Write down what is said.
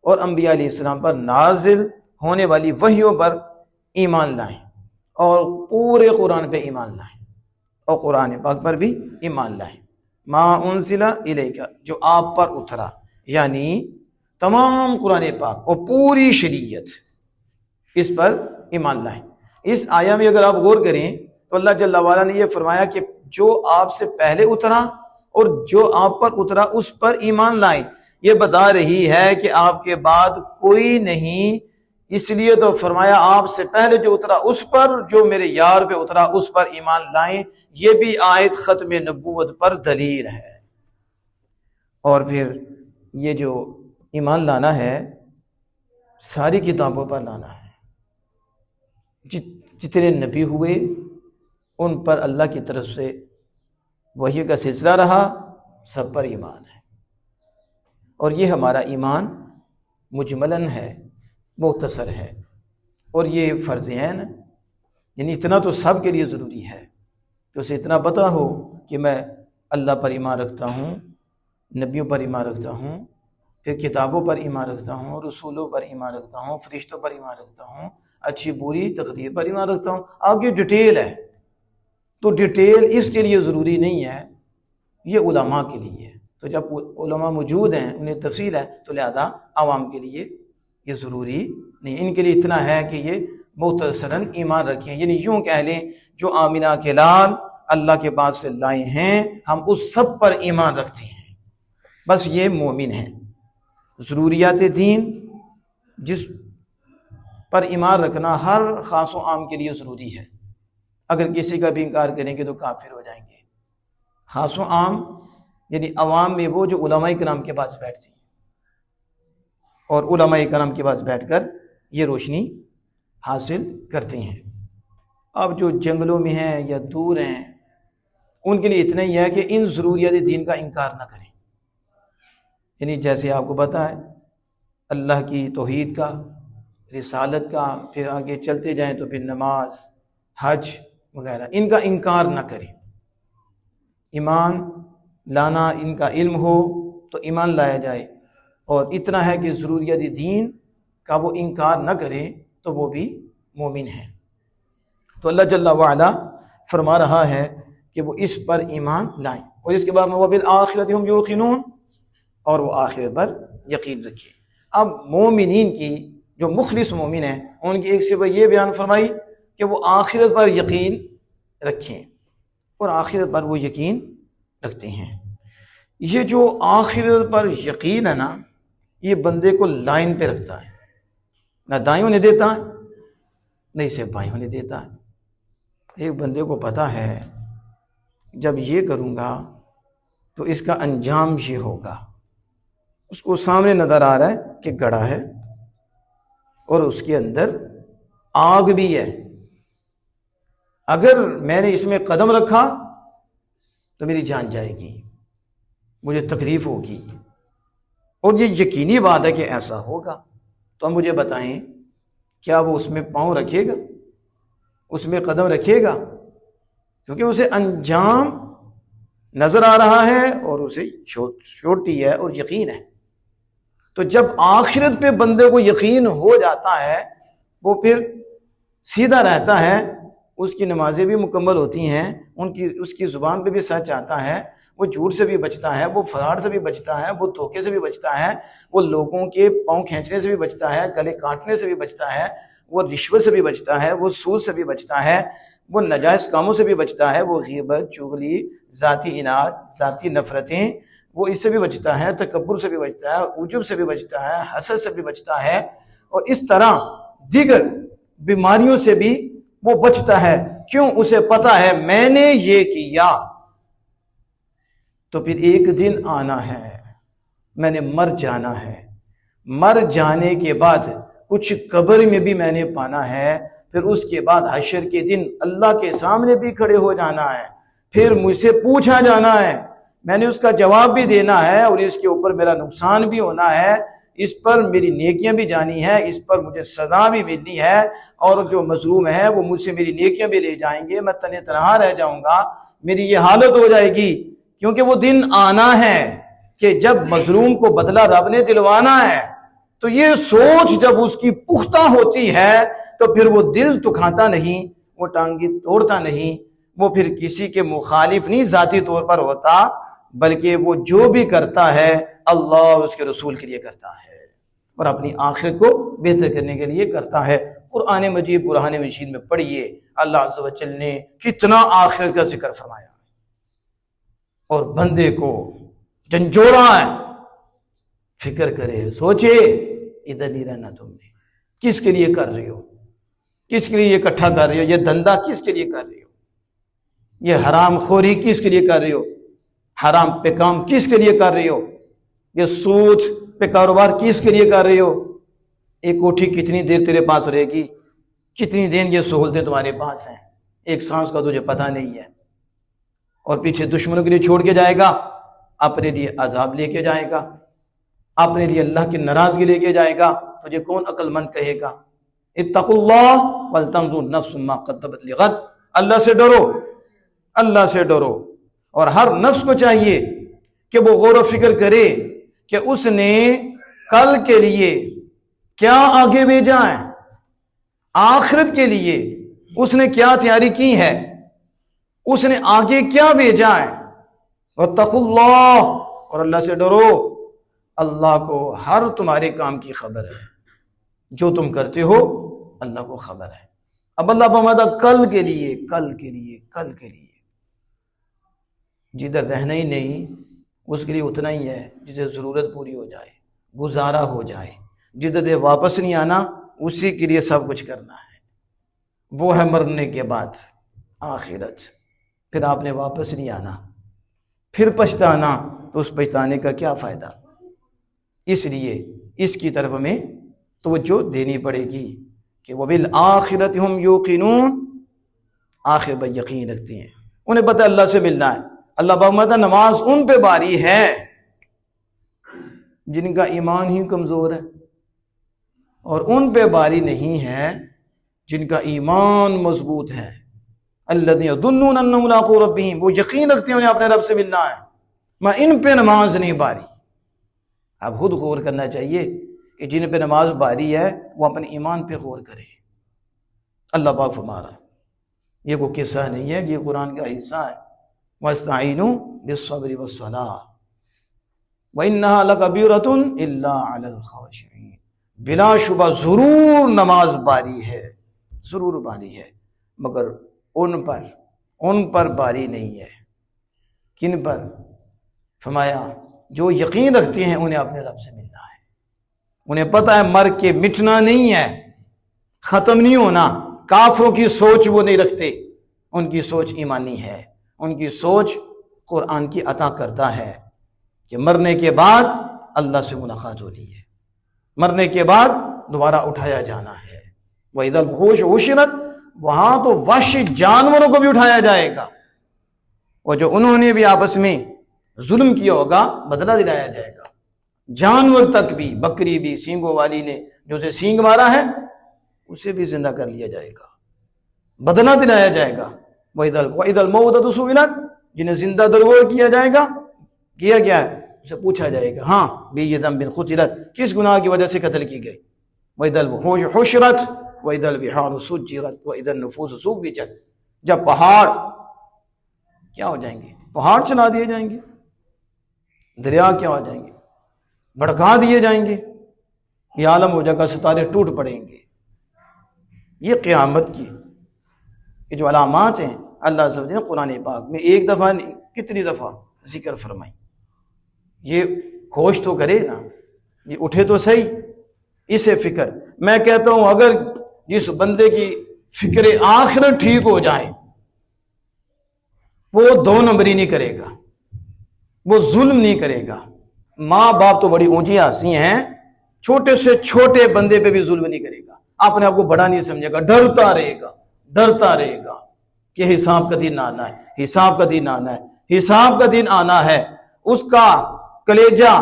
और अंबिया अलैहिस्सलाम पर नाजिल होने वाली वहियों पर ईमान लाएं और पूरे कुरान पे ईमान लाएं और कुरान पाक पर भी ईमान लाएं। मा उनसिला इलैका, जो आप पर उतरा, यानी तमाम कुरान पाक और पूरी शरीयत, इस पर ईमान लाएं। इस आया में अगर आप गौर करें तो अल्लाह जल्ला वाला ने यह फरमाया कि जो आपसे पहले उतरा और जो आप पर उतरा उस पर ईमान लाएं। ये बता रही है कि आपके बाद कोई नहीं, इसलिए तो फरमाया आपसे पहले जो उतरा उस पर, जो मेरे यार पे उतरा उस पर ईमान लाएं। ये भी आयत खत्म नबूवत पर दलील है। और फिर ये जो ईमान लाना है सारी किताबों पर लाना है। जितने नबी हुए उन पर अल्लाह की तरफ से वही का सिलसिला रहा, सब पर ईमान है। और ये हमारा ईमान मुजमलन है, मुख्तसर है, और ये फ़र्ज़ ऐन, यानी इतना तो सब के लिए ज़रूरी है कि उसे इतना पता हो कि मैं अल्लाह पर ईमान रखता हूँ, नबियों पर ईमान रखता हूँ, फिर किताबों पर ईमान रखता हूँ, रसूलों पर ईमान रखता हूँ, फरिश्तों पर ईमान रखता हूँ, अच्छी बुरी तकदीर पर ईमान रखता हूँ। आगे डिटेल है, तो डिटेल इसके लिए ज़रूरी नहीं है, ये उलमा के लिए है। तो जब उलमा मौजूद हैं, उन्हें तफसील है, तो लिहाजा आवाम के लिए ये ज़रूरी नहीं। इनके लिए इतना है कि ये मुख्तसरन ईमान रखें, यानी यूँ कह लें जो आमिना के लाल अल्लाह के पास से लाए हैं, हम उस सब पर ईमान रखते हैं, बस ये मोमिन हैं। ज़रूरियात दीन जिस पर ईमान रखना हर ख़ास व आम के लिए ज़रूरी है। अगर किसी का भी इनकार करेंगे तो काफिर हो जाएंगे। ख़ास व आम यानी अवाम में वो जो उलमाए किराम के पास बैठती हैं और उलमाए किराम के पास बैठकर ये रोशनी हासिल करते हैं। अब जो जंगलों में हैं या दूर हैं, उनके लिए इतना ही है कि इन ज़रूरियात दीन का इनकार ना करें। यानी जैसे आपको पता है अल्लाह की तौहीद का, रिसालत का, फिर आगे चलते जाएं तो फिर नमाज, हज वगैरह, इनका इनकार ना करें। ईमान लाना, इनका इल्म हो तो ईमान लाया जाए, और इतना है कि ज़रूरियात दीन का वो इनकार न करें तो वो भी मोमिन है। तो अल्लाह जल्ला वाला फरमा रहा है कि वो इस पर ईमान लाएं, और इसके बाद वबिल आखिरत हुम यूक़िनून, और वो आखिरत पर यकीन रखें। अब मोमिनीन की जो मुखलिस मोमिन हैं, उनकी एक सिफ़त ये बयान फरमाई कि वो आखिरत पर यकीन रखें, और आखिरत पर वो यकीन रखते हैं। ये जो आखिरत पर यकीन है ना, ये बंदे को लाइन पे रखता है, ना दाएं होने देता है, नहीं सिर्फ बाएं होने देता है। एक बंदे को पता है जब ये करूँगा तो इसका अंजाम ये होगा। उसको सामने नज़र आ रहा है कि गड़ा है और उसके अंदर आग भी है। अगर मैंने इसमें कदम रखा तो मेरी जान जाएगी, मुझे तकलीफ होगी, और ये यकीनी बात है कि ऐसा होगा। तो अब मुझे बताएं, क्या वो उसमें पाँव रखेगा, उसमें कदम रखेगा? क्योंकि उसे अंजाम नज़र आ रहा है और उसे छोटी है और यकीन है। तो जब आखिरत पे बंदे को यकीन हो जाता है, वो फिर सीधा रहता है, उसकी नमाजें भी मुकम्मल होती हैं, उसकी ज़ुबान पे भी सच आता है, वो झूठ से भी बचता है, वो फराड से भी बचता है, वो धोखे से भी बचता है, वो लोगों के पाँव खींचने से भी बचता है, गले काटने से भी बचता है, वो रिश्वत से भी बचता है, वो सूद से भी बचता है, वो नाजायज़ कामों से भी बचता है, वो ग़ीबत, चुगली, ज़ाती इनाद, ज़ाती नफ़रतें, वो इससे भी बचता है, तकब्बुर से भी बचता है, उजुब से भी बचता है, हसद से भी बचता है, और इस तरह दीगर बीमारियों से भी वो बचता है। क्यों? उसे पता है मैंने ये किया तो फिर एक दिन आना है, मैंने मर जाना है, मर जाने के बाद कुछ कब्र में भी मैंने पाना है, फिर उसके बाद हशर के दिन अल्लाह के सामने भी खड़े हो जाना है, फिर मुझसे पूछा जाना है, मैंने उसका जवाब भी देना है, और इसके ऊपर मेरा नुकसान भी होना है, इस पर मेरी नेकियां भी जानी है, इस पर मुझे सजा भी मिलनी है, और जो मजलूम है वो मुझसे मेरी नेकियां भी ले जाएंगे, मैं तने तनहा रह जाऊंगा, मेरी ये हालत हो जाएगी। क्योंकि वो दिन आना है कि जब मजलूम को बदला रब ने दिलवाना है, तो ये सोच जब उसकी पुख्ता होती है तो फिर वो दिल दुखाता नहीं, वो टांगी तोड़ता नहीं, वो फिर किसी के मुखालिफ नहीं जाती तौर पर होता, बल्कि वो जो भी करता है अल्लाह उसके रसूल के लिए करता है और अपनी आखिरत को बेहतर करने के लिए करता है। कुरान मजीद कुरान मजीद में पढ़िए अल्लाह अज़्ज़ व जल ने कितना आखिरत का जिक्र फरमाया और बंदे को झंझोड़ा है, फिक्र करे, सोचे, इधर नहीं रहना तुमने, किसके लिए कर रहे हो, किसके लिए इकट्ठा कर रहे हो, ये धंधा किसके लिए कर रहे हो, ये हराम खोरी किसके लिए कर रहे हो, हराम पे काम किसके लिए कर रहे हो, ये सूद पे कारोबार किसके लिए कर रहे हो, एक कोठी कितनी देर तेरे पास रहेगी, कितनी देर ये सहूलतें तुम्हारे पास हैं, एक सांस का तुझे पता नहीं है, और पीछे दुश्मनों के लिए छोड़ के जाएगा, अपने लिए अजाब लेके जाएगा, अपने लिए अल्लाह की नाराजगी लेके जाएगा। तुझे कौन अक्लमंद कहेगा? इत्तकुल्लाह वल तंजुर नफ्सुम मा क़द्दमत लिग़द, अल्लाह से डरो, अल्लाह से डरो। और हर नफ्स को चाहिए कि वो गौर व फिक्र करे कि उसने कल के लिए क्या आगे भेजा है, आखिरत के लिए उसने क्या तैयारी की है, उसने आगे क्या भेजा है। वत्तकुल्लाह, और अल्लाह से डरो, अल्लाह को हर तुम्हारे काम की खबर है, जो तुम करते हो अल्लाह को खबर है। अब अल्लाह फरमाता कल के लिए, कल के लिए, कल के लिए, जिधर रहना ही नहीं उसके लिए उतना ही है जिसे ज़रूरत पूरी हो जाए, गुजारा हो जाए, जिधर वापस नहीं आना उसी के लिए सब कुछ करना है। वो है मरने के बाद आखिरत, फिर आपने वापस नहीं आना, फिर पछताना, तो उस पछताने का क्या फ़ायदा। इसलिए इसकी तरफ हमें तवज्जो देनी पड़ेगी कि वह बिल आखिरत हम युक़िनून, आखिर पर यकीन रखते हैं, उन्हें पता है अल्लाह से मिलना है। अल्लाह फरमाता नमाज उन पे बारी है जिनका ईमान ही कमज़ोर है, और उन पे बारी नहीं है जिनका ईमान मजबूत है। अल्लज़ीना यज़ुन्नूना अन्नहुम मुलाक़ू रब्बिहिम, वो यकीन रखते हैं उन्हें अपने रब से मिलना है, मैं इन पे नमाज नहीं बारी। अब खुद गौर करना चाहिए कि जिन पे नमाज बारी है वो अपने ईमान पे गौर करे। अल्लाह पाक फरमा रहा है, ये कोई किस्सा नहीं है, ये कुरान का हिस्सा है। वस्तईनु बिस्सब्रि वस्सलाह व इन्नहा लकबीरतुन इल्ला अलल खाशिईन, बिलाशुबा जरूर नमाज बारी है, जरूर बारी है, मगर उन पर बारी नहीं है। किन पर? फरमाया जो यकीन रखते हैं उन्हें अपने रब से मिलना है, उन्हें पता है मर के मिटना नहीं है, खत्म नहीं होना। काफरों की सोच वो नहीं रखते, उनकी सोच ईमानी है, उनकी सोच कुरान की अता करता है कि मरने के बाद अल्लाह से मुलाकात होनी है, मरने के बाद दोबारा उठाया जाना है। वह इधर होश हुशिरत, वहां तो वहशी जानवरों को भी उठाया जाएगा, और जो उन्होंने भी आपस में जुल्म किया होगा बदला दिलाया जाएगा। जानवर तक भी, बकरी भी, सींगों वाली ने जो उसे सींग मारा है उसे भी जिंदा कर लिया जाएगा, बदला दिलाया जाएगा। वइदल मौउदतु सुइलत, जिन्हें जिंदा दरगोर किया जाएगा, किया गया है, उसे पूछा जाएगा, हाँ बियदम बिन कुतिलत, किस गुनाह की वजह से कत्ल की गई। वइदल हुशरत वइदल बिहार सुज्जिरत वइदल नुफूस सुव्विजत, जब पहाड़ क्या हो जाएंगे, पहाड़ चला दिए जाएंगे, दरिया क्या हो जाएंगे, भड़का दिए जाएंगे, ये आलम हो जाएगा, सितारे टूट पड़ेंगे। ये क़यामत की ये जो अलामात हैं अल्लाह सब्ज़ ने कुरान पाक में एक दफ़ा नहीं कितनी दफ़ा जिक्र फरमाई। ये होश तो करे ना, ये उठे तो सही, इसे फिक्र। मैं कहता हूं अगर जिस बंदे की फिक्र आखिरत ठीक हो जाए वो दो नंबरी नहीं करेगा, वो जुल्म नहीं करेगा। माँ बाप तो बड़ी ऊंची हस्ती हैं, छोटे से छोटे बंदे पे भी जुल्म नहीं करेगा, अपने आप को बड़ा नहीं समझेगा, डरता रहेगा, डरता रहेगा कि हिसाब का दिन आना है, हिसाब का दिन आना है, हिसाब का दिन आना है। उसका कलेजा